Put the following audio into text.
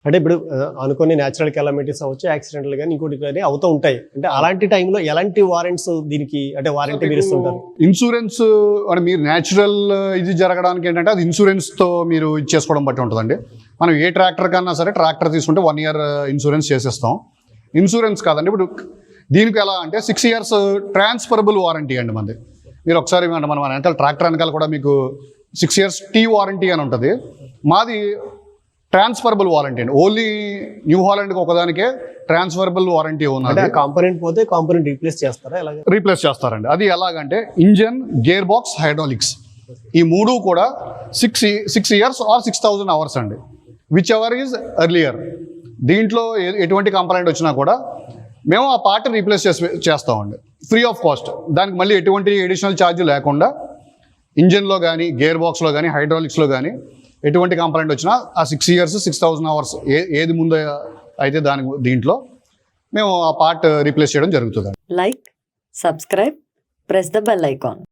అంటే ఇప్పుడు అనుకోని న్యాచురల్ కెలామిటీస్ అవ్వచ్చు, యాక్సిడెంటల్ గానీ ఇంకోటి కానీ అవుతూ ఉంటాయి. అంటే అలాంటి టైంలో ఎలాంటి వారెంట్స్ దీనికి అంటే వారంటీ మీరు ఇస్తుంటారు? ఇన్సూరెన్స్ అంటే మీరు న్యాచురల్ ఇది జరగడానికి ఏంటంటే అది ఇన్సూరెన్స్తో మీరు ఇది చేసుకోవడం బట్టి ఉంటుందండి. మనం ఏ ట్రాక్టర్ కన్నా సరే ట్రాక్టర్ తీసుకుంటే 1 year ఇన్సూరెన్స్ చేసేస్తాం. ఇన్సూరెన్స్ కాదండి, ఇప్పుడు దీనికి ఎలా అంటే 6 years ట్రాన్స్ఫరబుల్ వారంటీ అండి మనది. మీరు ఒకసారి మన వెనకాల ట్రాక్టర్ వెనకాల కూడా మీకు 6 years టీ వారంటీ అని ఉంటుంది. మాది ట్రాన్స్ఫరబుల్ వారంటీ అండి. ఓన్లీ న్యూ హాలండ్కి ఒకదానికే ట్రాన్స్ఫరబుల్ వారంటీ ఉన్నది. కాంపోనెంట్ పోతే కాంపోనెంట్ రీప్లేస్ చేస్తారా? రీప్లేస్ చేస్తారండి. అది ఎలాగంటే ఇంజన్, గేర్ బాక్స్, హైడ్రాలిక్స్ ఈ మూడు కూడా 6 years ఆర్ 6,000 hours అండి. Which ever is earlier. దీంట్లో ఎటువంటి కంప్లైంట్ వచ్చినా కూడా మేము ఆ పార్ట్ రీప్లేస్ చేస్తామండి ఫ్రీ ఆఫ్ కాస్ట్. దానికి మళ్ళీ ఎటువంటి అడిషనల్ ఛార్జ్ లేకుండా ఇంజన్లో కానీ, గేర్ బాక్స్లో కానీ, హైడ్రాలిక్స్లో కానీ ఎటువంటి కంప్లైంట్ వచ్చినా ఆ 6 years 6,000 hours ఏది ముందు అయితే దీంట్లో మేము ఆ పార్ట్ రీప్లేస్ చేయడం జరుగుతుంది. Like, subscribe, press the bell icon.